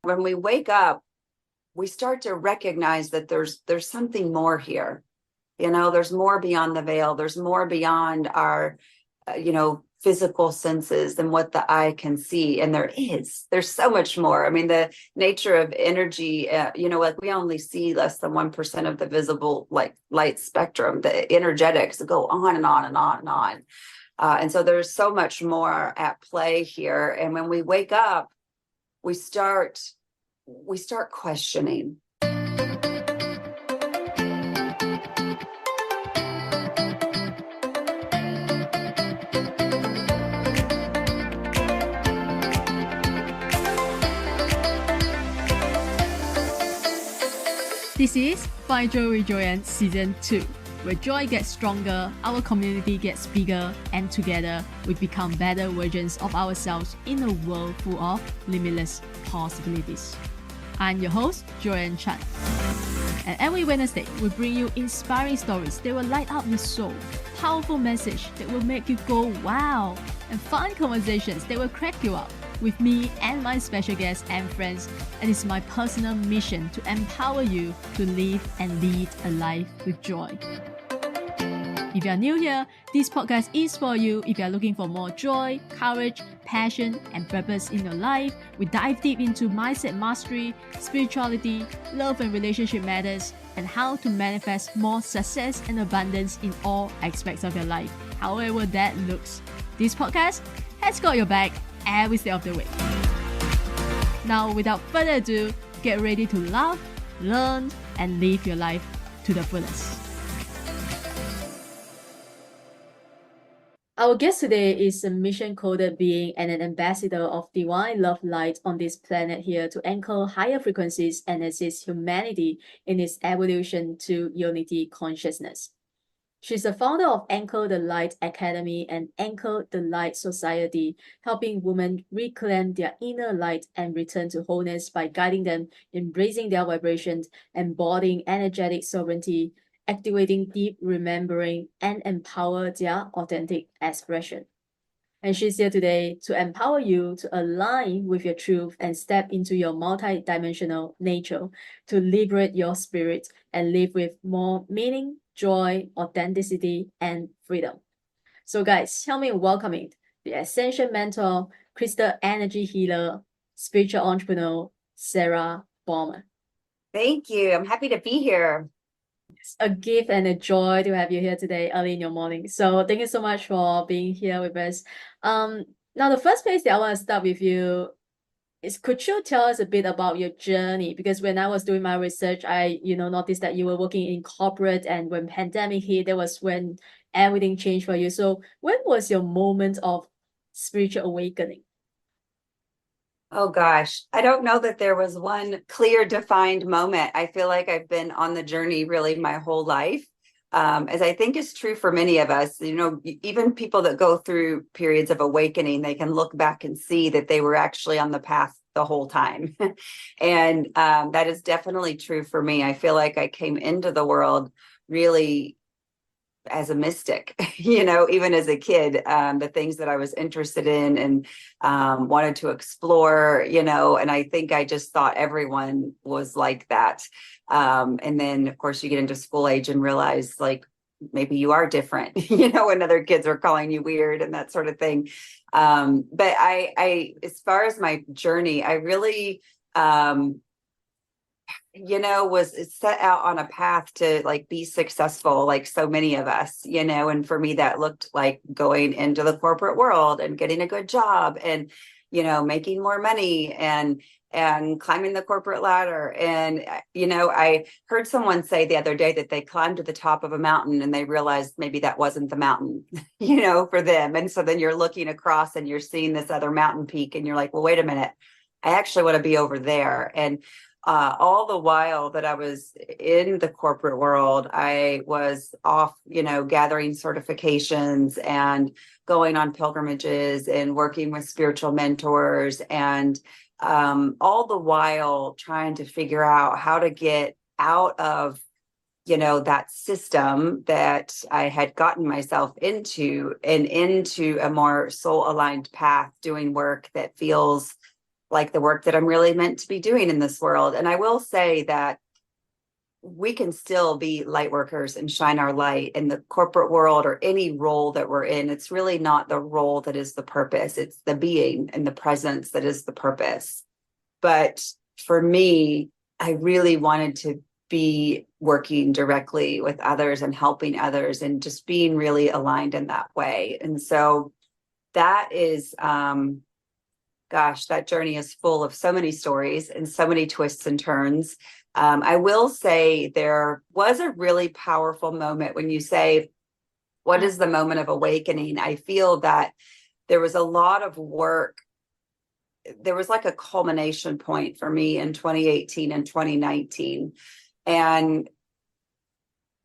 when we wake up, we start to recognize that there's something more here. There's more beyond the veil. There's more beyond our, physical senses than what the eye can see. And there's so much more. I mean, the nature of energy, like we only see less than 1% of the visible light spectrum. The energetics go on and on and on and on. And so there's so much more at play here. And when we wake up, we start questioning. This is Find Joy with Joyan Season 2, where joy gets stronger, our community gets bigger, and together we become better versions of ourselves in a world full of limitless possibilities. I'm your host, Joyan Chan. And every Wednesday, we bring you inspiring stories that will light up your soul, powerful message that will make you go wow, and fun conversations that will crack you up. With me and my special guests and friends, it is my personal mission to empower you to live and lead a life with joy. If you are new here, this podcast is for you. If you are looking for more joy, courage, passion, and purpose in your life, we dive deep into mindset mastery, spirituality, love and relationship matters, and how to manifest more success and abundance in all aspects of your life, however that looks. This podcast has got your back every step of the way. Now, without further ado, get ready to laugh, learn, and live your life to the fullest. Our guest today is a mission-coded being and an ambassador of divine love light on this planet here to anchor higher frequencies and assist humanity in its evolution to unity consciousness. She's the founder of Anchor the Light Academy and Anchor the Light Society, helping women reclaim their inner light and return to wholeness by guiding them, embracing their vibrations, embodying energetic sovereignty, activating deep remembering, and empower their authentic expression. And she's here today to empower you to align with your truth and step into your multidimensional nature, to liberate your spirit and live with more meaning, joy, authenticity, and freedom. So guys, help me welcoming the Ascension Mentor, Crystal Energy Healer, Spiritual Entrepreneur, Sarah Balmer. Thank you. I'm happy to be here. It's a gift and a joy to have you here today early in your morning. So thank you so much for being here with us. Now the first place that I want to start with you is, could you tell us a bit about your journey? Because when I was doing my research, I noticed that you were working in corporate, and when pandemic hit, that was when everything changed for you. So when was your moment of spiritual awakening? Oh gosh, I don't know that there was one clear defined moment. I feel like I've been on the journey really my whole life. As I think is true for many of us, even people that go through periods of awakening, they can look back and see that they were actually on the path the whole time. And that is definitely true for me. I feel like I came into the world really as a mystic, even as a kid, the things that I was interested in and wanted to explore, and I think I just thought everyone was like that. And then, of course, you get into school age and realize maybe you are different, and other kids are calling you weird and that sort of thing. But I, as far as my journey, I really, was set out on a path to be successful, like so many of us, and for me, that looked like going into the corporate world and getting a good job and, making more money and climbing the corporate ladder. And, I heard someone say the other day that they climbed to the top of a mountain and they realized maybe that wasn't the mountain, for them. And so then you're looking across and you're seeing this other mountain peak and you're like, well, wait a minute, I actually want to be over there. And all the while that I was in the corporate world, I was off, gathering certifications and going on pilgrimages and working with spiritual mentors, and all the while trying to figure out how to get out of, that system that I had gotten myself into and into a more soul aligned path, doing work that feels like the work that I'm really meant to be doing in this world. And I will say that we can still be light workers and shine our light in the corporate world or any role that we're in. It's really not the role that is the purpose. It's the being and the presence that is the purpose. But for me, I really wanted to be working directly with others and helping others and just being really aligned in that way. And so that is, gosh, that journey is full of so many stories and so many twists and turns. I will say there was a really powerful moment when you say, what is the moment of awakening? I feel that there was a lot of work. There was like a culmination point for me in 2018 and 2019. And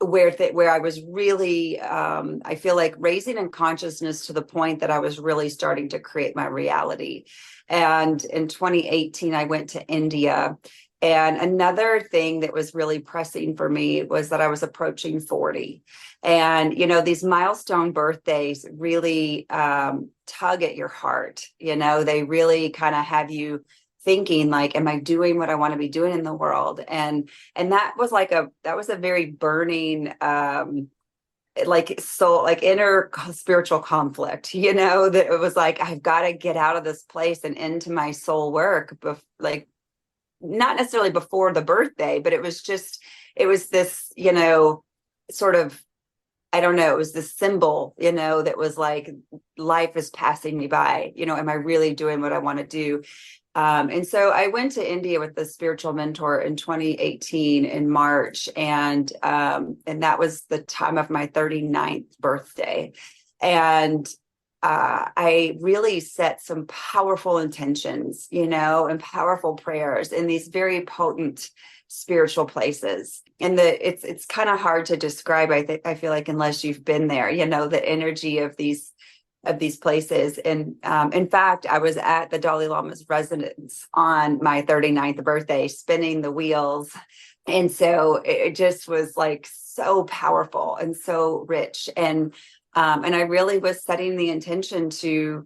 where I was really, I feel like raising in consciousness to the point that I was really starting to create my reality. And in 2018, I went to India. And another thing that was really pressing for me was that I was approaching 40. And, you know, these milestone birthdays really tug at your heart. You know, they really kind of have you thinking like, am I doing what I want to be doing in the world? And that was a very burning inner spiritual conflict, you know, that it was like, I've got to get out of this place and into my soul work, like not necessarily before the birthday, but it was this, you know, sort of, I don't know, it was this symbol, you know, that was like, life is passing me by, you know, am I really doing what I want to do? And so I went to India with the spiritual mentor in 2018 in March, and that was the time of my 39th birthday. And I really set some powerful intentions, you know, and powerful prayers in these very potent spiritual places. And it's kind of hard to describe, I feel like, unless you've been there, you know, the energy of these places. And in fact, I was at the Dalai Lama's residence on my 39th birthday, spinning the wheels. And so it just was like so powerful and so rich. And I really was setting the intention to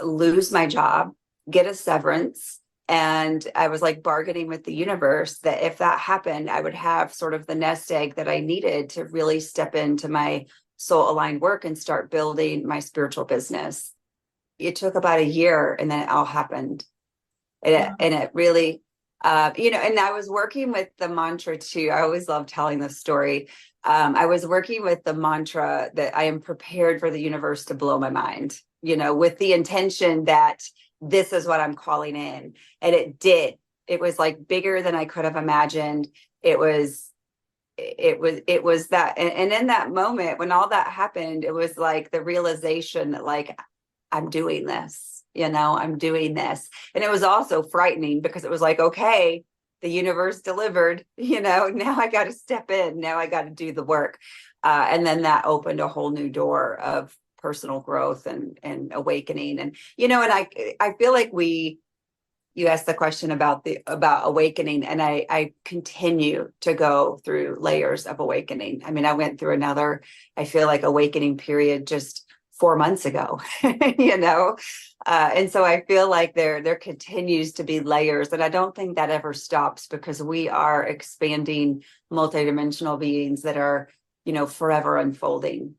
lose my job, get a severance. And I was like bargaining with the universe that if that happened, I would have sort of the nest egg that I needed to really step into my soul aligned work and start building my spiritual business. It took about a year and then it all happened. And it really, you know, and I was working with the mantra too. I always love telling this story. I was working with the mantra that I am prepared for the universe to blow my mind, you know, with the intention that this is what I'm calling in. And it did. It was like bigger than I could have imagined. It was that. And in that moment, when all that happened, it was like the realization that like, I'm doing this, you know, I'm doing this. And it was also frightening because it was like, okay, the universe delivered, you know, now I got to step in, now I got to do the work. And then that opened a whole new door of personal growth and awakening. And, you know, and I feel like you asked the question about awakening, and I continue to go through layers of awakening. I mean, I went through another, I feel like, awakening period just 4 months ago, you know? And so I feel like there continues to be layers, and I don't think that ever stops because we are expanding multidimensional beings that are, you know, forever unfolding.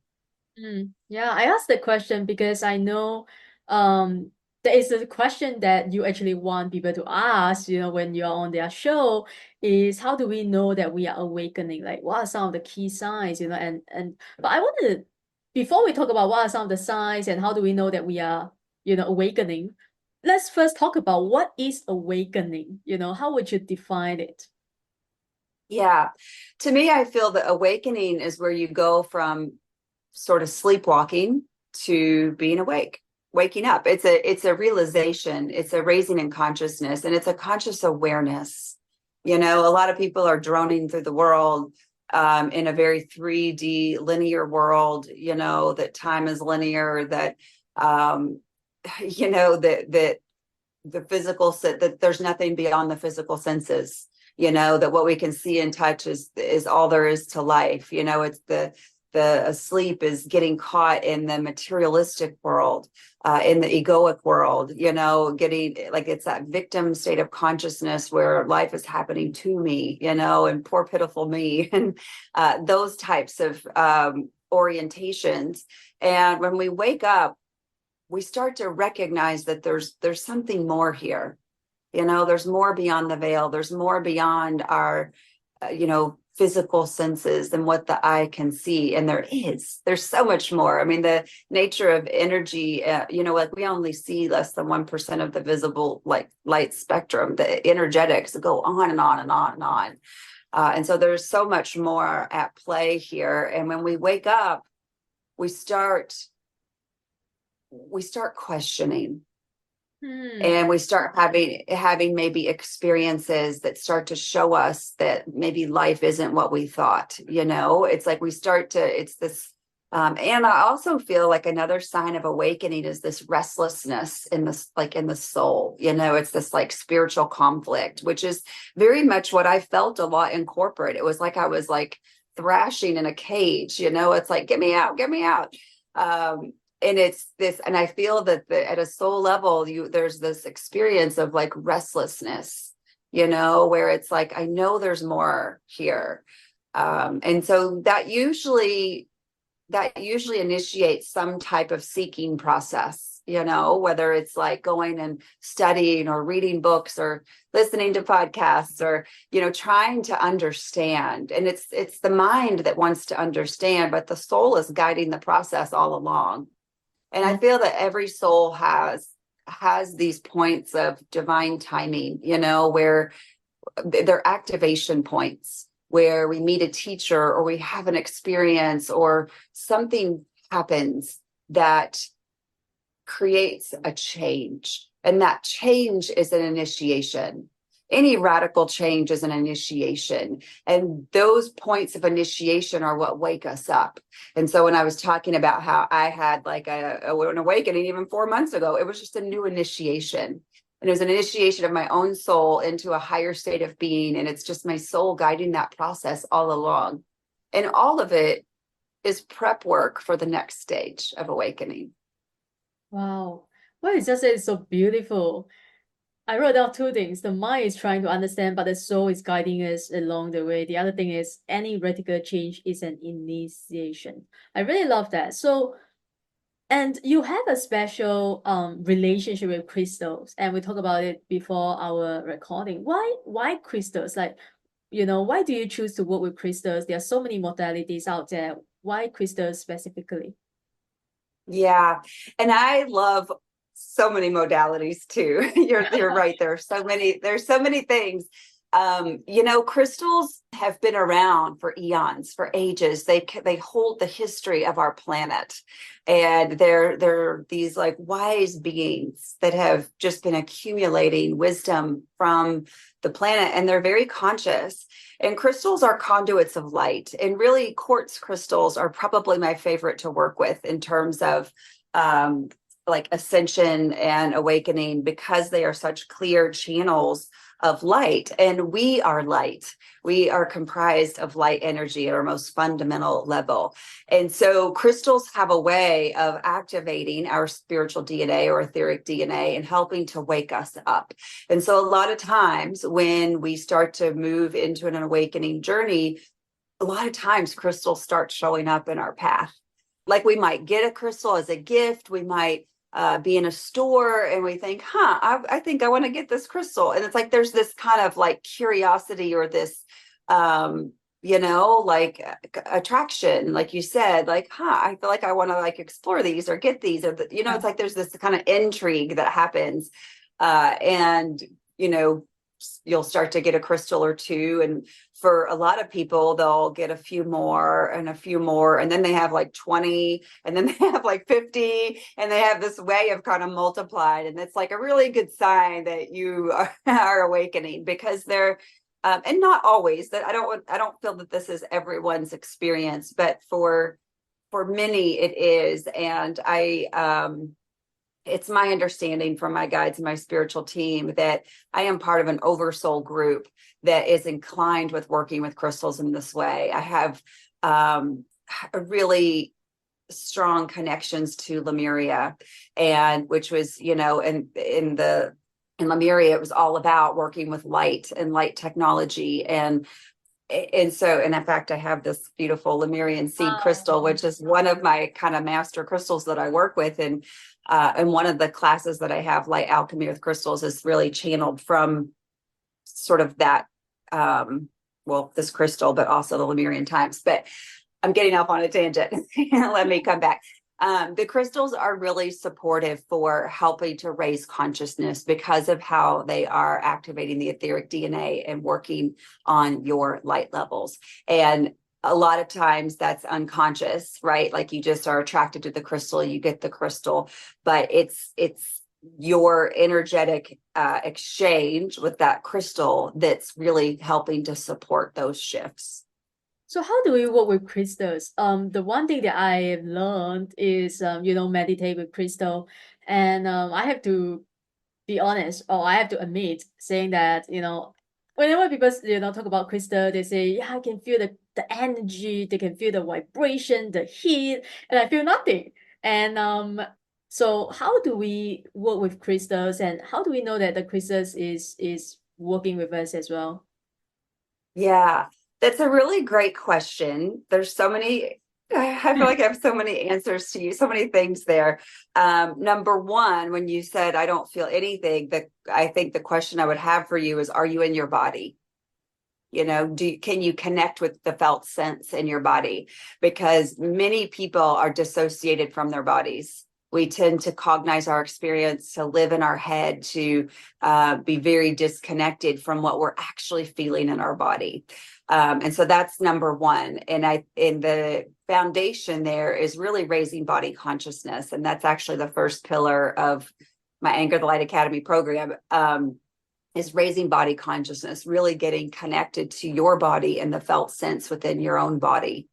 Yeah, I asked the question because I know there is a question that you actually want people to ask, you know, when you're on their show, is how do we know that we are awakening? Like, what are some of the key signs, you know? But I want to, before we talk about what are some of the signs and how do we know that we are, you know, awakening, let's first talk about what is awakening. You know, how would you define it? Yeah, to me, I feel that awakening is where you go from sort of sleepwalking to being awake, waking up. It's a realization, it's a raising in consciousness, and it's a conscious awareness. You know, a lot of people are droning through the world in a very 3D linear world, you know, that time is linear, that you know, that the physical, that there's nothing beyond the physical senses, you know, that what we can see and touch is all there is to life. You know, it's the asleep is getting caught in the materialistic world, in the egoic world, getting like it's that victim state of consciousness where life is happening to me, and poor pitiful me, and those types of orientations. And when we wake up, we start to recognize that there's something more here. There's more beyond the veil. There's more beyond our, physical senses than what the eye can see. And there's so much more. I mean, the nature of energy, like we only see less than 1% of the visible light spectrum. The energetics go on and on and on and on. And so there's so much more at play here. And when we wake up, we start questioning. And we start having maybe experiences that start to show us that maybe life isn't what we thought. It's like we start to, it's this, and I also feel like another sign of awakening is this restlessness in the soul. It's this like spiritual conflict, which is very much what I felt a lot in corporate. It was like I was like thrashing in a cage. It's like, get me out, get me out. And it's this, and I feel that at a soul level, there's this experience of like restlessness, where it's like, I know there's more here. And so that usually initiates some type of seeking process, whether it's like going and studying or reading books or listening to podcasts or, trying to understand. And it's the mind that wants to understand, but the soul is guiding the process all along. And I feel that every soul has these points of divine timing, where they're activation points, where we meet a teacher or we have an experience or something happens that creates a change. And that change is an initiation. Any radical change is an initiation. And those points of initiation are what wake us up. And so when I was talking about how I had like an awakening even 4 months ago, it was just a new initiation. And it was an initiation of my own soul into a higher state of being. And it's just my soul guiding that process all along. And all of it is prep work for the next stage of awakening. Wow. What you just said is so beautiful. I wrote down two things. The mind is trying to understand, but the soul is guiding us along the way. The other thing is any radical change is an initiation. I really love that. So, and you have a special relationship with crystals, and we talked about it before our recording. Why crystals? Like, why do you choose to work with crystals? There are so many modalities out there. Why crystals specifically? Yeah. And I love so many modalities too. You're right. There's so many things. Crystals have been around for eons, for ages. They hold the history of our planet, and they're these like wise beings that have just been accumulating wisdom from the planet, and they're very conscious. And crystals are conduits of light, and really quartz crystals are probably my favorite to work with in terms of like ascension and awakening, because they are such clear channels of light. And we are light. We are comprised of light energy at our most fundamental level. And so crystals have a way of activating our spiritual DNA or etheric DNA and helping to wake us up. And so a lot of times when we start to move into an awakening journey, a lot of times crystals start showing up in our path. Like we might get a crystal as a gift. We might be in a store and we think, I think I want to get this crystal. And it's like, there's this kind of like curiosity or this, like attraction, like you said, like, I feel like I want to like explore these or get these, or, it's like, there's this kind of intrigue that happens. And, you'll start to get a crystal or two. And for a lot of people, they'll get a few more and a few more. And then they have like 20, and then they have like 50, and they have this way of kind of multiplied. And it's like a really good sign that you are awakening, because they're, and not always, that I don't feel that this is everyone's experience, but for many it is. And it's my understanding from my guides and my spiritual team that I am part of an oversoul group that is inclined with working with crystals in this way. I have really strong connections to Lemuria, and which was, in Lemuria, it was all about working with light and light technology. And in fact, I have this beautiful Lemurian seed crystal, which is one of my kind of master crystals that I work with. And one of the classes that I have, Light Alchemy with Crystals, is really channeled from sort of that, this crystal, but also the Lemurian times. But I'm getting off on a tangent. Let me come back. The crystals are really supportive for helping to raise consciousness because of how they are activating the etheric DNA and working on your light levels. And a lot of times that's unconscious, right? Like you just are attracted to the crystal, you get the crystal, but it's your energetic exchange with that crystal that's really helping to support those shifts. So how do we work with crystals? The one thing that I have learned is, meditate with crystal. And I have to be honest, or I have to admit, saying that, whenever people, talk about crystal, they say, yeah, I can feel the energy, they can feel the vibration, the heat, and I feel nothing. And so how do we work with crystals, and how do we know that the crystals is working with us as well? Yeah, that's a really great question. There's so many, I feel like I have so many answers to you, so many things there. Number one, when you said, I don't feel anything, I think the question I would have for you is, are you in your body? Can you connect with the felt sense in your body? Because many people are dissociated from their bodies. We tend to cognize our experience, to live in our head, to be very disconnected from what we're actually feeling in our body. And so that's number one. And in the foundation there is really raising body consciousness. And that's actually the first pillar of my Anchor the Light Academy program, is raising body consciousness, really getting connected to your body and the felt sense within your own body.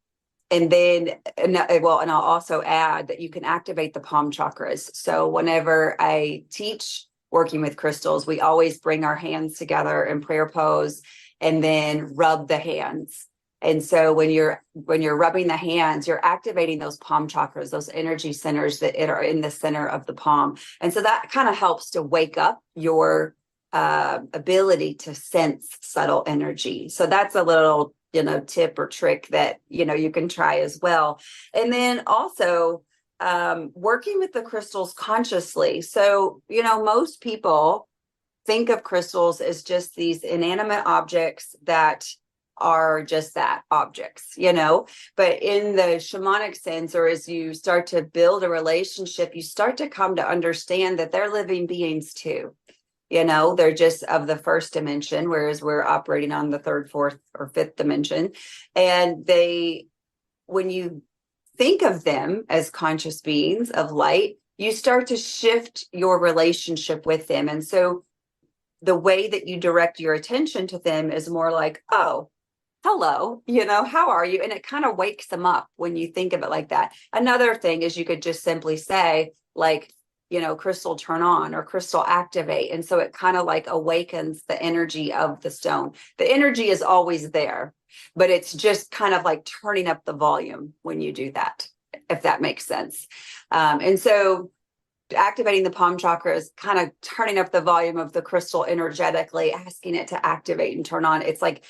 And then, and I'll also add that you can activate the palm chakras. So whenever I teach working with crystals, we always bring our hands together in prayer pose and then rub the hands. And so when you're rubbing the hands, you're activating those palm chakras, those energy centers that are in the center of the palm. And so that kind of helps to wake up your ability to sense subtle energy. So that's a little, tip or trick that, you can try as well. And then also working with the crystals consciously. So, most people think of crystals as just these inanimate objects that are just that, objects, but in the shamanic sense, or as you start to build a relationship, you start to come to understand that they're living beings too. They're just of the first dimension, whereas we're operating on the third, fourth, or fifth dimension. And when you think of them as conscious beings of light, you start to shift your relationship with them. And so the way that you direct your attention to them is more like, oh, hello, how are you? And it kind of wakes them up when you think of it like that. Another thing is you could just simply say, like, crystal turn on or crystal activate. And so it kind of like awakens the energy of the stone. The energy is always there, but it's just kind of like turning up the volume when you do that, if that makes sense. And so activating the palm chakra is kind of turning up the volume of the crystal energetically, asking it to activate and turn on. It's like,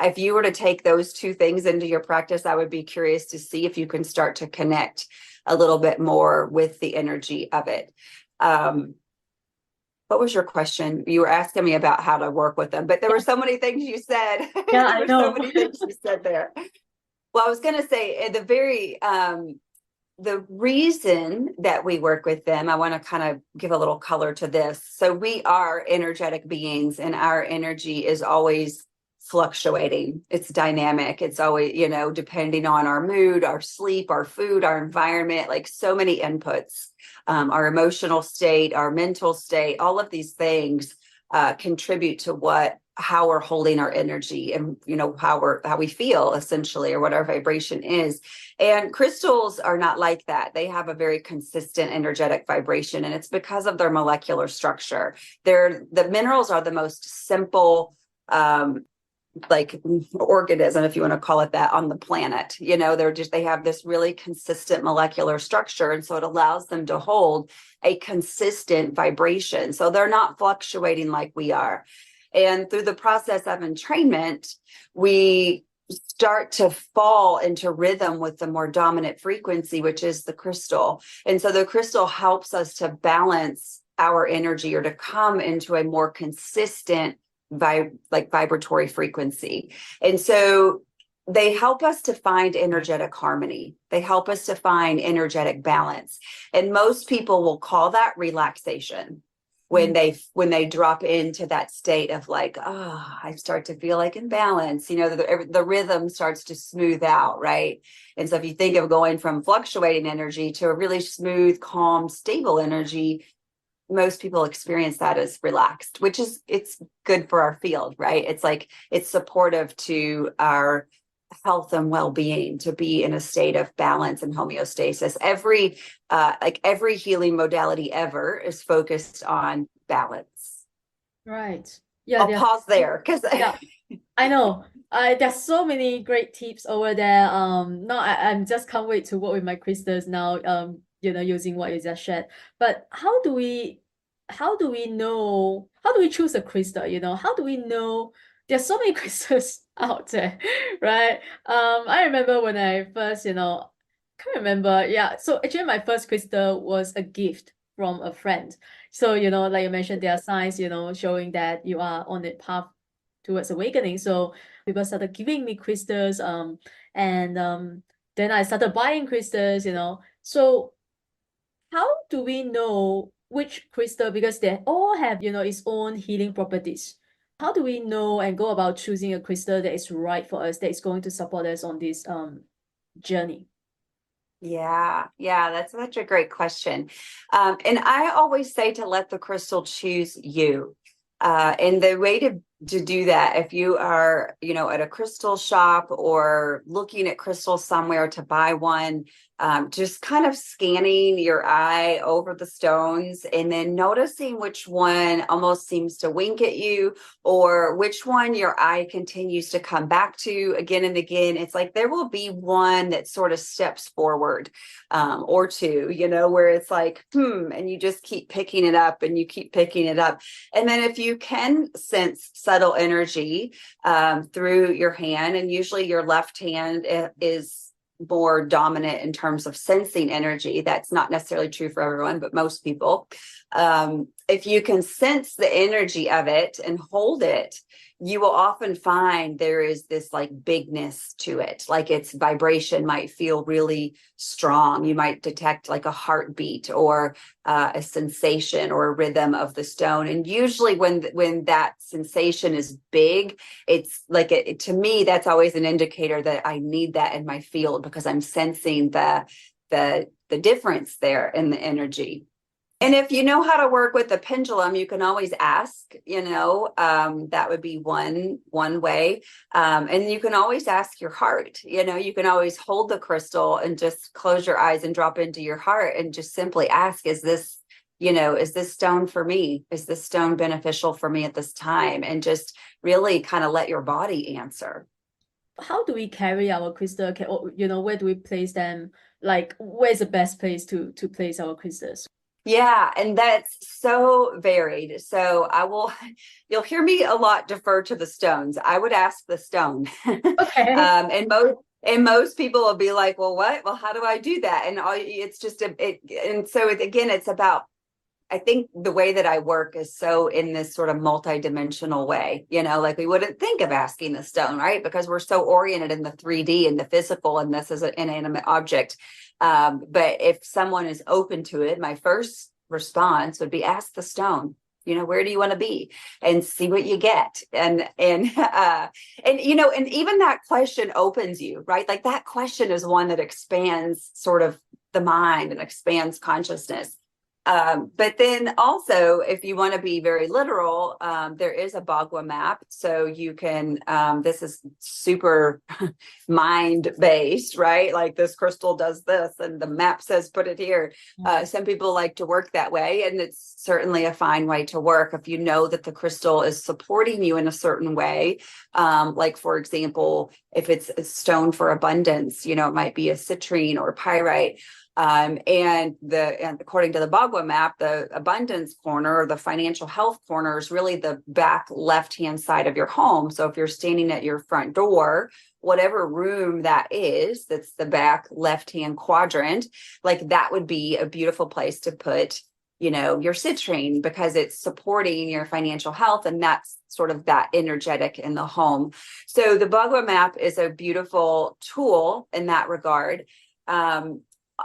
if you were to take those two things into your practice, I would be curious to see if you can start to connect a little bit more with the energy of it. What was your question? You were asking me about how to work with them, but there were so many things you said. Yeah, I know. So many things you said there. Well, I was going to say at the reason that we work with them, I want to kind of give a little color to this. So we are energetic beings, and our energy is always fluctuating. It's dynamic. It's always, depending on our mood, our sleep, our food, our environment, like so many inputs, our emotional state, our mental state, all of these things contribute to how we're holding our energy and, how we feel essentially, or what our vibration is. And crystals are not like that. They have a very consistent energetic vibration, and it's because of their molecular structure. The minerals are the most simple like organism, if you want to call it that, on the planet. They have this really consistent molecular structure. And so it allows them to hold a consistent vibration. So they're not fluctuating like we are. And through the process of entrainment, we start to fall into rhythm with the more dominant frequency, which is the crystal. And so the crystal helps us to balance our energy, or to come into a more consistent vibratory frequency. And so they help us to find energetic harmony. They help us to find energetic balance. And most people will call that relaxation when they drop into that state of like, oh, I start to feel like in balance. The rhythm starts to smooth out, right? And so if you think of going from fluctuating energy to a really smooth, calm, stable energy, most people experience that as relaxed, which is, it's good for our field, right? It's like, it's supportive to our health and well-being to be in a state of balance and homeostasis. Every healing modality ever is focused on balance. Right. I'll pause there because I know. There's so many great tips over there. No, I'm just can't wait to work with my crystals now. Using what you just shared. But how do we know? How do we choose a crystal? How do we know? There's so many crystals out there, right? I remember when I first, can't remember. Yeah. So actually, my first crystal was a gift from a friend. So like you mentioned, there are signs, showing that you are on the path towards awakening. So people started giving me crystals, and then I started buying crystals. So how do we know which crystal, because they all have its own healing properties? How do we know and go about choosing a crystal that is right for us, that is going to support us on this journey? Yeah, that's such a great question. And I always say to let the crystal choose you. And the way to do that, if you are, at a crystal shop or looking at crystals somewhere to buy one, just kind of scanning your eye over the stones and then noticing which one almost seems to wink at you, or which one your eye continues to come back to again and again. It's like there will be one that sort of steps forward, or two, where it's like, and you just keep picking it up and you keep picking it up. And then if you can sense subtle energy through your hand, and usually your left hand is more dominant in terms of sensing energy. That's not necessarily true for everyone, but most people. If you can sense the energy of it and hold it, you will often find there is this like bigness to it, like its vibration might feel really strong. You might detect like a heartbeat or a sensation or a rhythm of the stone. And usually when that sensation is big, it's like, to me, that's always an indicator that I need that in my field, because I'm sensing the difference there in the energy. And if you know how to work with the pendulum, you can always ask, that would be one way. And you can always ask your heart, you can always hold the crystal and just close your eyes and drop into your heart and just simply ask, is this stone for me? Is this stone beneficial for me at this time? And just really kind of let your body answer. How do we carry our crystal? Where do we place them? Like, where's the best place to place our crystals? Yeah, and that's so varied. So you'll hear me a lot defer to the stones. I would ask the stone. Okay. And most people will be like, well, what? Well, how do I do that? And it's just again, it's about, I think the way that I work is so in this sort of multidimensional way, like we wouldn't think of asking the stone, right? Because we're so oriented in the 3D and the physical, and this is an inanimate object. But if someone is open to it, my first response would be ask the stone, where do you want to be, and see what you get. And even that question opens you, right? Like that question is one that expands sort of the mind and expands consciousness. But then also, if you want to be very literal, there is a Bagua map. So you can, this is super mind based, right? Like this crystal does this and the map says put it here. Some people like to work that way, and it's certainly a fine way to work if you know that the crystal is supporting you in a certain way. Like, for example, if it's a stone for abundance, it might be a citrine or pyrite. And according to the Bagua map, the abundance corner or the financial health corner is really the back left-hand side of your home. So if you're standing at your front door, whatever room that is, that's the back left-hand quadrant, like that would be a beautiful place to put, your citrine, because it's supporting your financial health. And that's sort of that energetic in the home. So the Bagua map is a beautiful tool in that regard.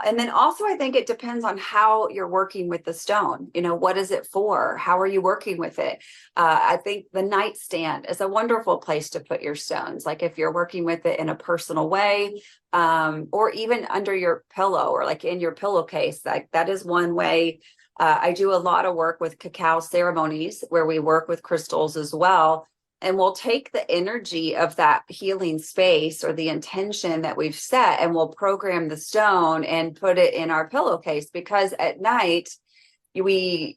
And then also, I think it depends on how you're working with the stone. What is it for? How are you working with it? I think the nightstand is a wonderful place to put your stones. Like if you're working with it in a personal way, or even under your pillow or like in your pillowcase, like that is one way. I do a lot of work with cacao ceremonies where we work with crystals as well. And we'll take the energy of that healing space or the intention that we've set, and we'll program the stone and put it in our pillowcase, because at night the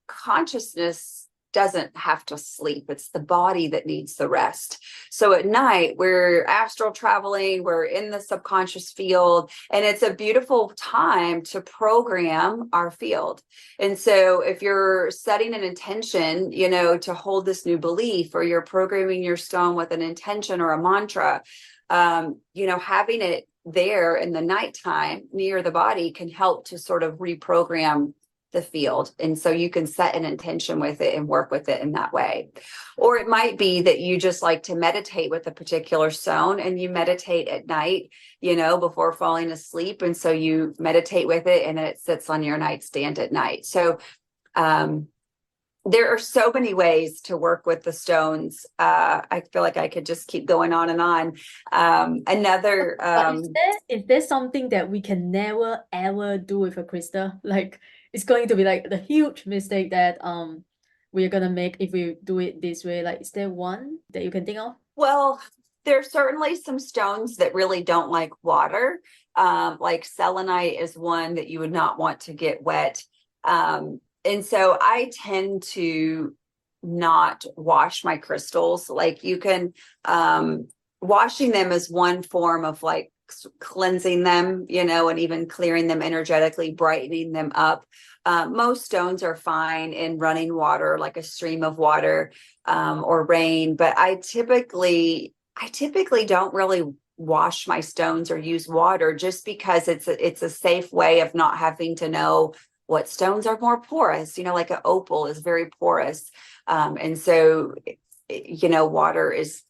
consciousness doesn't have to sleep. It's the body that needs the rest. So at night, we're astral traveling, we're in the subconscious field, and it's a beautiful time to program our field. And so if you're setting an intention, to hold this new belief, or you're programming your stone with an intention or a mantra, having it there in the nighttime near the body can help to sort of reprogram the field. And so you can set an intention with it and work with it in that way. Or it might be that you just like to meditate with a particular stone, and you meditate at night, before falling asleep. And so you meditate with it, and it sits on your nightstand at night. So there are so many ways to work with the stones. I feel like I could just keep going on and on. Is there something that we can never ever do with a crystal? Like, it's going to be like the huge mistake that we're gonna make if we do it this way. Like, is there one that you can think of? Well, there's certainly some stones that really don't like water. Like selenite is one that you would not want to get wet. And so I tend to not wash my crystals. Like you can, washing them is one form of like cleansing them, and even clearing them energetically, brightening them up. Most stones are fine in running water, like a stream of water, or rain. But I typically don't really wash my stones or use water, just because it's a safe way of not having to know what stones are more porous. Like an opal is very porous. And so, water is,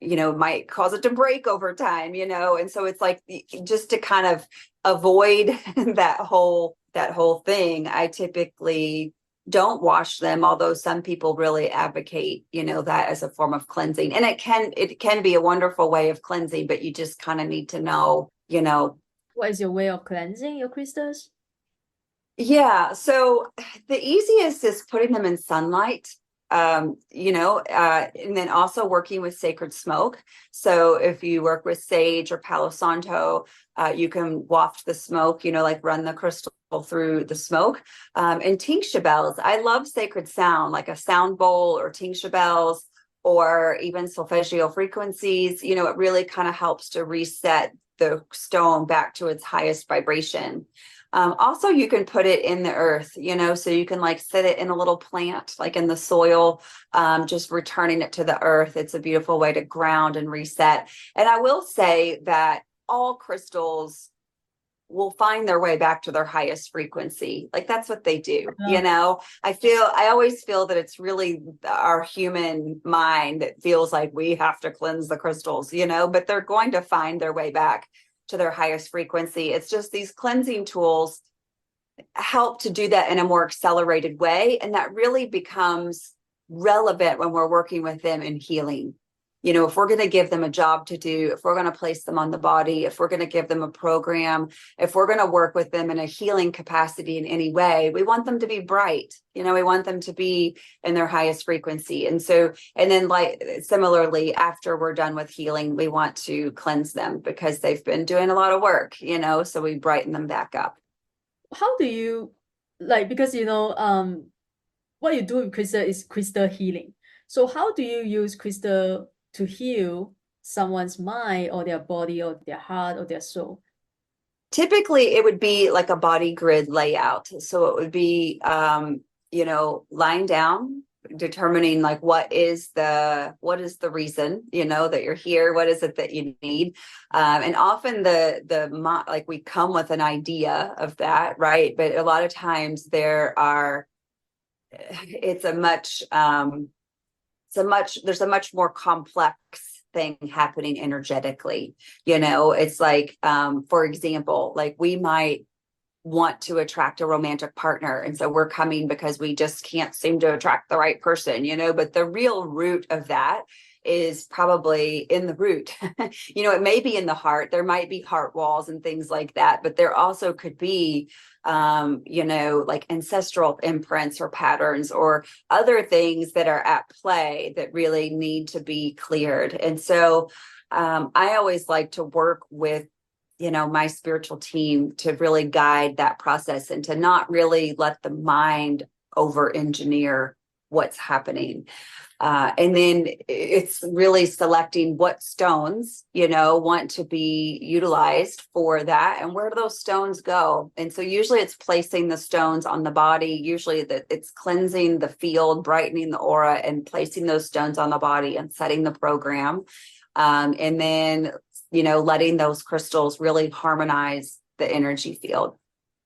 might cause it to break over time, and so it's like, just to kind of avoid that whole thing, I typically don't wash them, although some people really advocate, that as a form of cleansing. And it can be a wonderful way of cleansing, but you just kind of need to know, What is your way of cleansing your crystals? Yeah, so the easiest is putting them in sunlight, and then also working with sacred smoke. So if you work with sage or Palo Santo, you can waft the smoke, like run the crystal through the smoke. And tincture bells, I love sacred sound, like a sound bowl or tincture bells, or even solfeggio frequencies. It really kind of helps to reset the stone back to its highest vibration. Also, you can put it in the earth, so you can like set it in a little plant, like in the soil, just returning it to the earth. It's a beautiful way to ground and reset. And I will say that all crystals will find their way back to their highest frequency. Like that's what they do. I always feel that it's really our human mind that feels like we have to cleanse the crystals, but they're going to find their way back to their highest frequency. It's just these cleansing tools help to do that in a more accelerated way. And that really becomes relevant when we're working with them in healing. You know, if we're going to give them a job to do, if we're going to place them on the body, if we're going to give them a program, if we're going to work with them in a healing capacity in any way, we want them to be bright. You know, we want them to be in their highest frequency. And so, and then like similarly, after we're done with healing, we want to cleanse them because they've been doing a lot of work, you know, so we brighten them back up. How do you like, because what you do with crystal is crystal healing. So how do you use crystal to heal someone's mind or their body or their heart or their soul? Typically it would be like a body grid layout. So it would be, you know, lying down, determining like what is the reason, you know, that you're here, what is it that you need, and often like we come with an idea of that, right? But a lot of times there's a much more complex thing happening energetically. You know, it's like, for example, like we might want to attract a romantic partner, and so we're coming because we just can't seem to attract the right person, you know, but the real root of that is probably in the root. You know, it may be in the heart, there might be heart walls and things like that, but there also could be you know, like ancestral imprints or patterns or other things that are at play that really need to be cleared. And so I always like to work with, you know, my spiritual team to really guide that process and to not really let the mind over engineer what's happening. And then it's really selecting what stones, you know, want to be utilized for that and where do those stones go. And so usually it's placing the stones on the body, usually that it's cleansing the field, brightening the aura and placing those stones on the body and setting the program. And then, you know, letting those crystals really harmonize the energy field.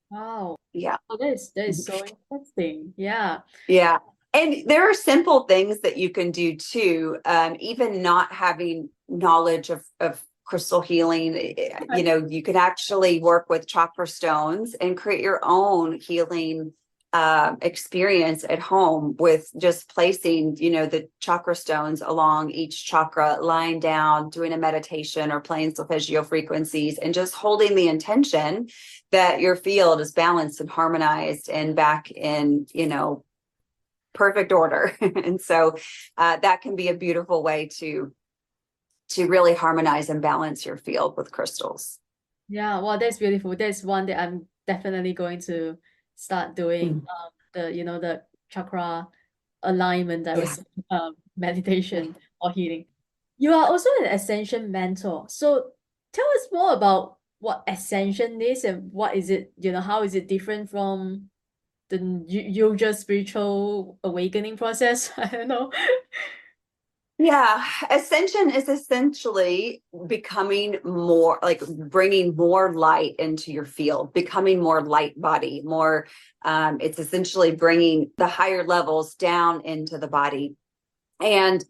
Wow. Yeah. Oh, that is so interesting. Yeah. Yeah. And there are simple things that you can do too. Even not having knowledge of crystal healing, you know, you can actually work with chakra stones and create your own healing experience at home with just placing, you know, the chakra stones along each chakra, lying down, doing a meditation or playing solfeggio frequencies and just holding the intention that your field is balanced and harmonized and back in, you know, perfect order. And so that can be a beautiful way to really harmonize and balance your field with crystals. Yeah, well, that's beautiful. That's one that I'm definitely going to start doing. Mm. The chakra alignment, I was meditation or healing. You are also an ascension mentor. So tell us more about what ascension is and what is it, how is it different from the usual spiritual awakening process? I don't know. Yeah, ascension is essentially becoming more like bringing more light into your field, becoming more light body, more it's essentially bringing the higher levels down into the body. And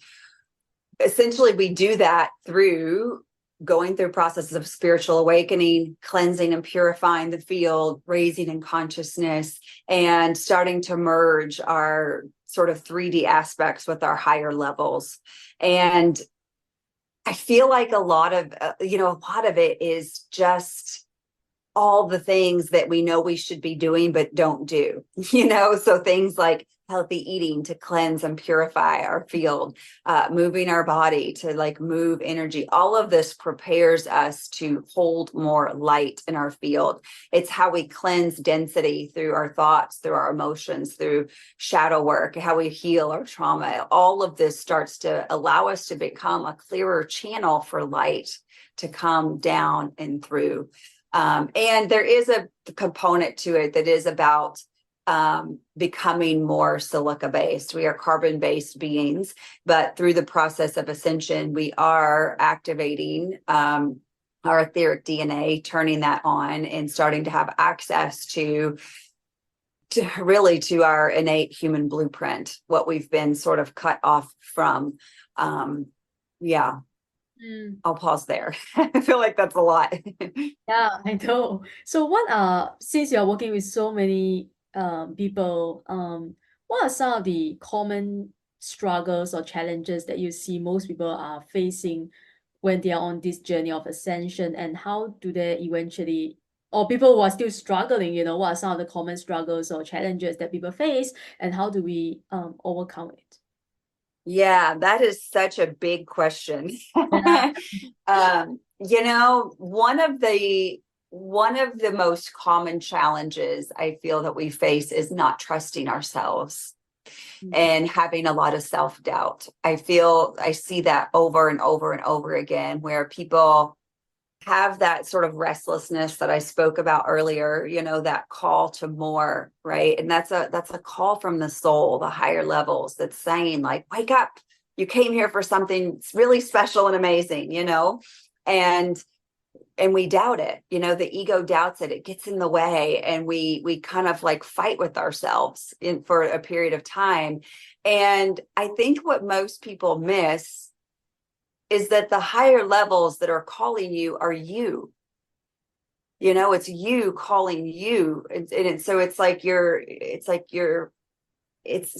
essentially we do that through going through processes of spiritual awakening, cleansing and purifying the field, raising in consciousness, and starting to merge our sort of 3D aspects with our higher levels. And I feel like a lot of it is just all the things that we know we should be doing but don't do, you know, so things like healthy eating to cleanse and purify our field, moving our body to like move energy. All of this prepares us to hold more light in our field. It's how we cleanse density through our thoughts, through our emotions, through shadow work, how we heal our trauma. All of this starts to allow us to become a clearer channel for light to come down and through. And there is a component to it that is about becoming more silica based. We are carbon based beings, but through the process of ascension, we are activating our etheric DNA, turning that on and starting to have access to our innate human blueprint, what we've been sort of cut off from. Yeah. I'll pause there. I feel like that's a lot. Yeah, I know. So since you're working with so many people, what are some of the common struggles or challenges that you see most people are facing when they are on this journey of ascension, and how do they eventually, or people who are still struggling, you know, what are some of the common struggles or challenges that people face, and how do we overcome it? Yeah, that is such a big question. Yeah. You know, one of the most common challenges I feel that we face is not trusting ourselves and having a lot of self-doubt. I see that over and over and over again, where people have that sort of restlessness that I spoke about earlier, you know, that call to more, right? And that's a call from the soul, the higher levels, that's saying like, wake up, you came here for something really special and amazing, you know. And we doubt it, you know, the ego doubts it, it gets in the way, and we kind of like fight with ourselves for a period of time. And I think what most people miss is that the higher levels that are calling you are you. You know, it's you calling you. So it's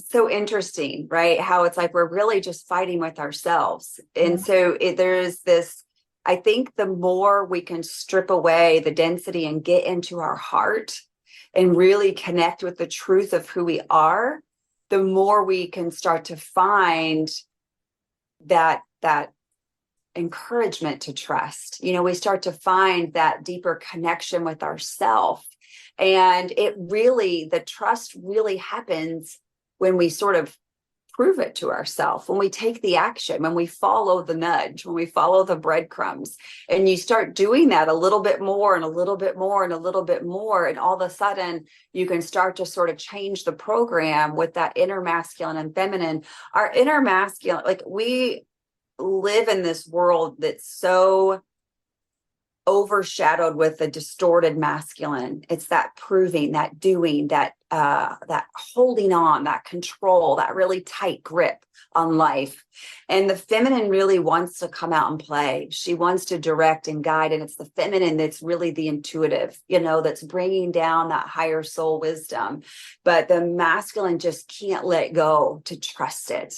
so interesting, right? How it's like we're really just fighting with ourselves. And so there's this, I think the more we can strip away the density and get into our heart and really connect with the truth of who we are, the more we can start to find that encouragement to trust. You know, we start to find that deeper connection with ourself. And the trust really happens when we sort of prove it to ourselves, when we take the action, when we follow the nudge, when we follow the breadcrumbs. And you start doing that a little bit more and a little bit more and a little bit more. And all of a sudden you can start to sort of change the program with that inner masculine and feminine. Our inner masculine, like we live in this world that's so overshadowed with the distorted masculine. It's that proving, that doing, that holding on, that control, that really tight grip on life. And the feminine really wants to come out and play. She wants to direct and guide. And it's the feminine that's really the intuitive, you know, that's bringing down that higher soul wisdom. But the masculine just can't let go to trust it.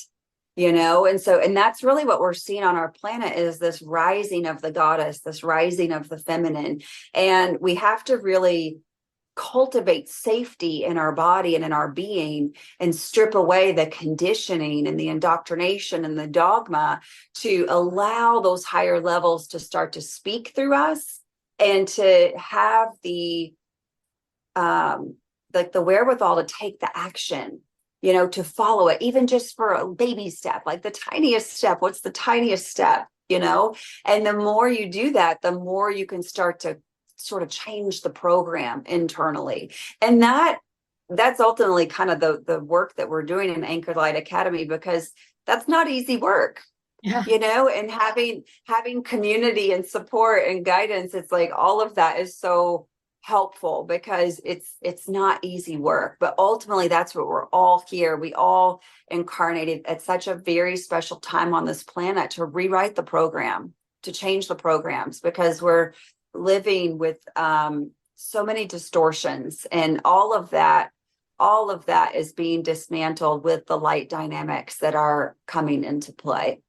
You know, and that's really what we're seeing on our planet, is this rising of the goddess, this rising of the feminine. And we have to really cultivate safety in our body and in our being, and strip away the conditioning and the indoctrination and the dogma, to allow those higher levels to start to speak through us, and to have the wherewithal to take the action, you know, to follow it, even just for a baby step, like the tiniest step. What's the tiniest step, you know? And the more you do that, the more you can start to sort of change the program internally. And that's ultimately kind of the work that we're doing in Anchored Light Academy, because that's not easy work. Yeah. You know, and having community and support and guidance, it's like all of that is so helpful, because it's not easy work. But ultimately that's what we're all here. We all incarnated at such a very special time on this planet to rewrite the program, to change the programs, because we're living with so many distortions, and all of that is being dismantled with the light dynamics that are coming into play.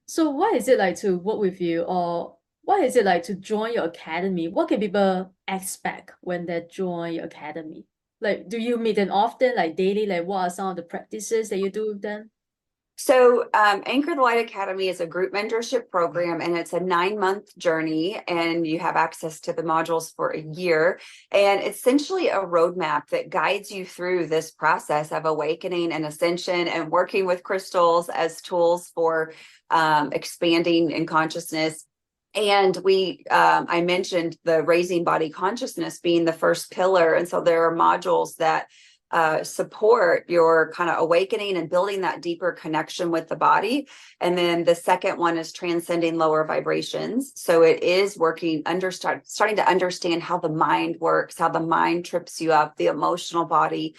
So what is it like to work with you, or what is it like to join your academy? What can people expect when they join your academy? Like, do you meet them often, like daily? Like, what are some of the practices that you do with them? So Anchor the Light Academy is a group mentorship program, and it's a 9-month journey, and you have access to the modules for a year. And essentially a roadmap that guides you through this process of awakening and ascension, and working with crystals as tools for expanding in consciousness. And I mentioned the raising body consciousness being the first pillar. And so there are modules that support your kind of awakening and building that deeper connection with the body. And then the second one is transcending lower vibrations. So it is working starting to understand how the mind works, how the mind trips you up, the emotional body,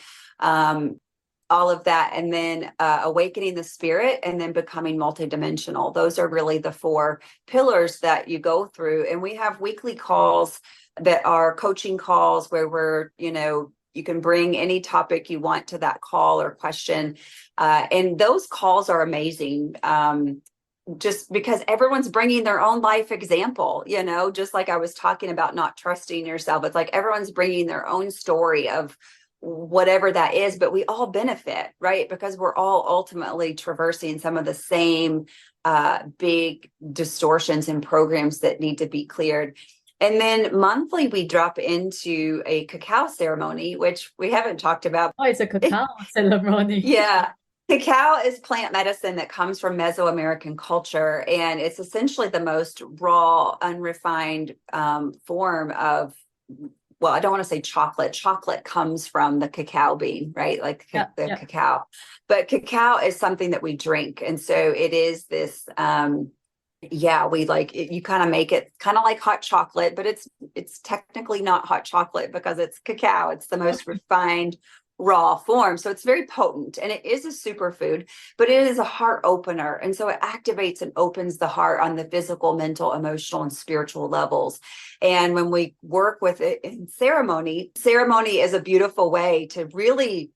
all of that. And then awakening the spirit, and then becoming multidimensional. Those are really the 4 pillars that you go through. And we have weekly calls that are coaching calls, where we're, you know, you can bring any topic you want to that call or question. And those calls are amazing. Just because everyone's bringing their own life example, just like I was talking about not trusting yourself. It's like everyone's bringing their own story of whatever that is, but we all benefit, right? Because we're all ultimately traversing some of the same big distortions and programs that need to be cleared. And then monthly, we drop into a cacao ceremony, which we haven't talked about. Oh, it's a cacao ceremony. Yeah. Cacao is plant medicine that comes from Mesoamerican culture, and it's essentially the most raw, unrefined form of, well, I don't want to say chocolate. Chocolate comes from the cacao bean, right? Like the cacao. But cacao is something that we drink. And so it is this, we like it, you kind of make it kind of like hot chocolate, but it's technically not hot chocolate because it's cacao. It's the most refined raw form. So it's very potent, and it is a superfood, but it is a heart opener. And so it activates and opens the heart on the physical, mental, emotional, and spiritual levels. And when we work with it in ceremony is a beautiful way to really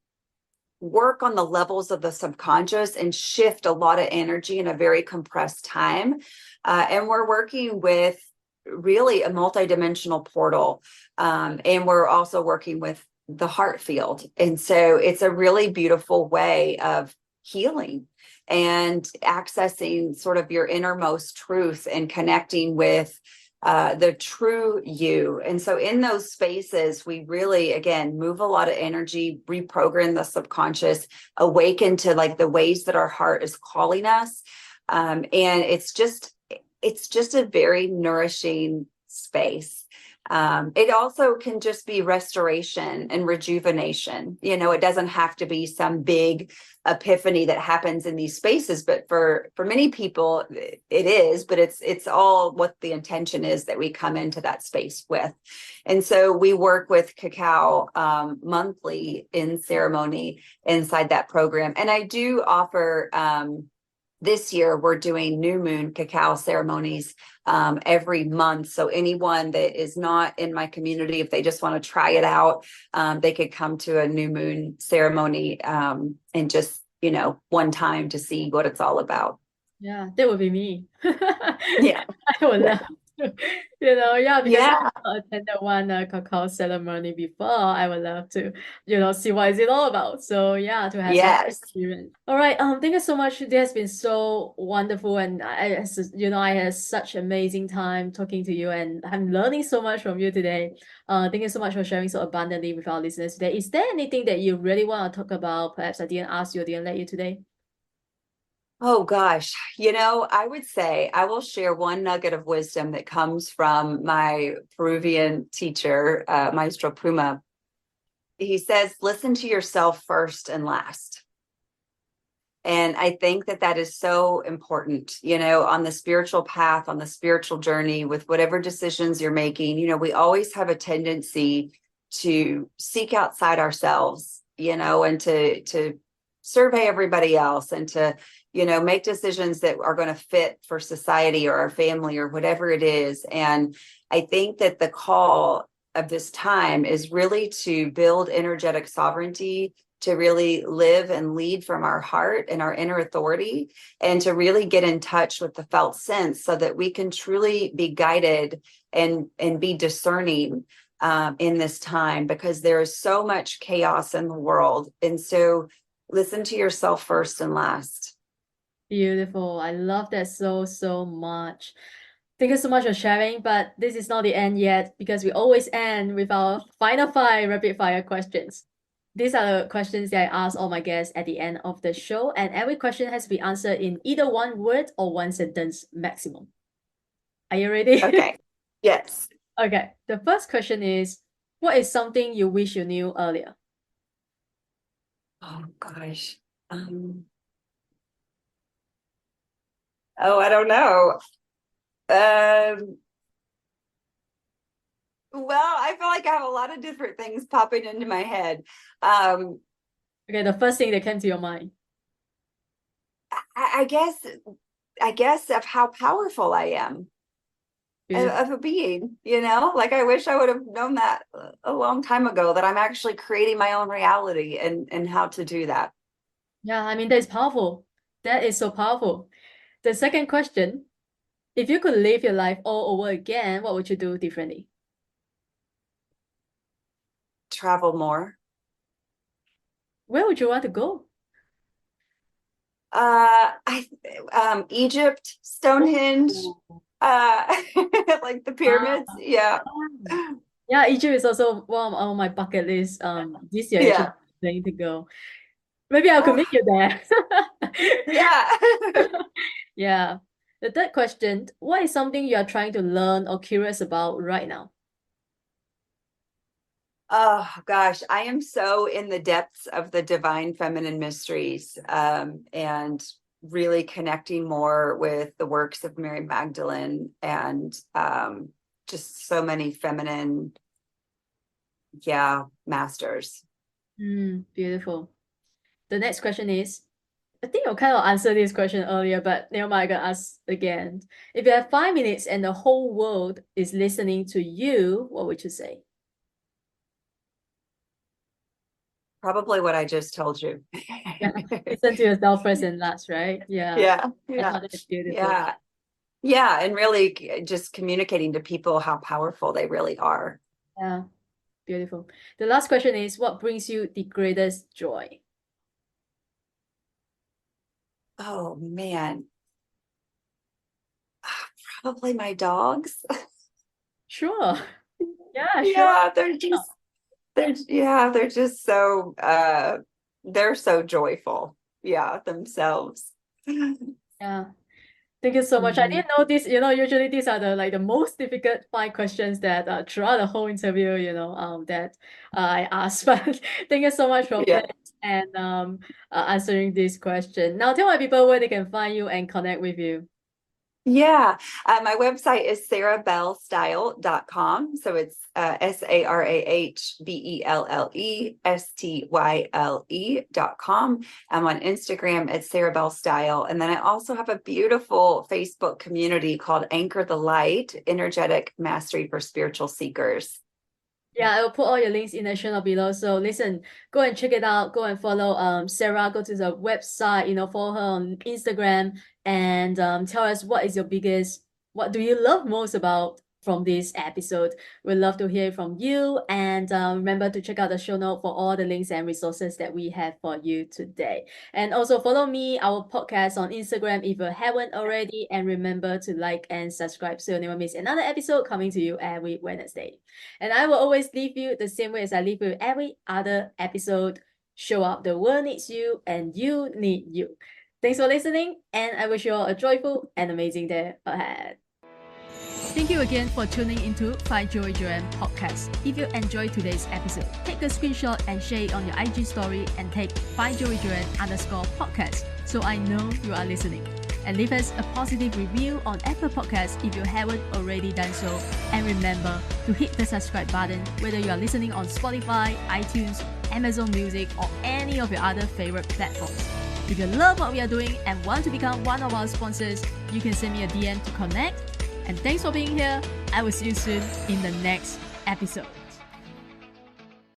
work on the levels of the subconscious and shift a lot of energy in a very compressed time. And we're working with really a multidimensional portal. And we're also working with the heart field. And so it's a really beautiful way of healing and accessing sort of your innermost truth and connecting with the true you. And so in those spaces, we really, again, move a lot of energy, reprogram the subconscious, awaken to like the ways that our heart is calling us. And it's just a very nourishing space. It also can just be restoration and rejuvenation. It doesn't have to be some big epiphany that happens in these spaces, but for many people it is, but it's all what the intention is that we come into that space with. And so we work with cacao monthly in ceremony inside that program. And I do offer this year, we're doing new moon cacao ceremonies every month. So anyone that is not in my community, if they just want to try it out, they could come to a new moon ceremony and just, one time to see what it's all about. Yeah, that would be me. Yeah. I would love to, because Yeah. I attended one cacao ceremony before. I would love to, see what is it all about. So yeah, to have that Yes. experience. All right. Thank you so much. This has been so wonderful, and I had such amazing time talking to you, and I'm learning so much from you today. Thank you so much for sharing so abundantly with our listeners today. Is there anything that you really want to talk about? Perhaps I didn't ask you, or didn't let you today. Oh gosh, I would say I will share one nugget of wisdom that comes from my Peruvian teacher, Maestro Puma. He says, listen to yourself first and last. And I think that is so important, on the spiritual path, on the spiritual journey, with whatever decisions you're making. We always have a tendency to seek outside ourselves, and to survey everybody else, and to make decisions that are going to fit for society or our family or whatever it is. And I think that the call of this time is really to build energetic sovereignty, to really live and lead from our heart and our inner authority, and to really get in touch with the felt sense so that we can truly be guided and be discerning in this time, because there is so much chaos in the world. And so listen to yourself first and last. Beautiful. I love that so much. Thank you so much for sharing, but this is not the end yet, because we always end with our final 5 rapid fire questions. These are the questions that I ask all my guests at the end of the show, and every question has to be answered in either one word or one sentence maximum. Are you ready? Okay. Yes. Okay. The first question is, what is something you wish you knew earlier? Oh gosh. I don't know. Well, I feel like I have a lot of different things popping into my head. Okay, the first thing that came to your mind. I guess of how powerful I am. of a being, you know, like I wish I would have known that a long time ago, that I'm actually creating my own reality and how to do that. Yeah, I mean, that is powerful. That is so powerful. The second question, if you could live your life all over again, what would you do differently? Travel more. Where would you want to go? I Egypt, Stonehenge, Oh, like the wow. pyramids. Yeah. Yeah, Egypt is also one on my bucket list. This year actually Yeah. planning to go. Maybe I could Oh, meet you there. yeah. Yeah. The third question, what is something you are trying to learn or curious about right now? Oh gosh, I am so in the depths of the divine feminine mysteries, and really connecting more with the works of Mary Magdalene, and just so many feminine, yeah, masters. Beautiful. The next question is, I think you kind of answered this question earlier, but never mind, I can ask again. If you have 5 minutes and the whole world is listening to you, what would you say? Probably what I just told you. Yeah, listen to yourself first and last, right? Yeah, Yeah, I yeah, thought that's beautiful. yeah, yeah, and really just communicating to people how powerful they really are. Yeah, beautiful. The last question is, what brings you the greatest joy? Oh man, probably my dogs. Sure. Yeah, sure. Yeah, they're just so they're so joyful. Yeah, themselves. Yeah. Thank you so much. I Mhm. didn't know this, usually these are the most difficult 5 questions that throughout the whole interview, that I asked. But thank you so much for Yeah. playing and answering this question. Now tell my people where they can find you and connect with you. Yeah. My website is sarahbellstyle.com. So it's sarahbellestyle.com. I'm on Instagram at Sarah Bell Style. And then I also have a beautiful Facebook community called Anchor the Light, Energetic Mastery for Spiritual Seekers. Yeah, I will put all your links in the show note below. So listen, go and check it out. Go and follow Sarah. Go to the website. Follow her on Instagram and tell us what do you love most about from this episode. We'd love to hear from you. And remember to check out the show note for all the links and resources that we have for you today. And also follow me, our podcast on Instagram if you haven't already. And remember to like and subscribe so you never miss another episode coming to you every Wednesday. And I will always leave you the same way as I leave you every other episode. Show up, the world needs you, and you need you. Thanks for listening, and I wish you all a joyful and amazing day ahead. Thank you again for tuning into Find Joy Joyan podcast. If you enjoyed today's episode, take a screenshot and share it on your IG story and tag _podcast so I know you are listening. And leave us a positive review on Apple Podcasts if you haven't already done so. And remember to hit the subscribe button whether you are listening on Spotify, iTunes, Amazon Music, or any of your other favorite platforms. If you love what we are doing and want to become one of our sponsors, you can send me a DM to connect. And thanks for being here. I will see you soon in the next episode.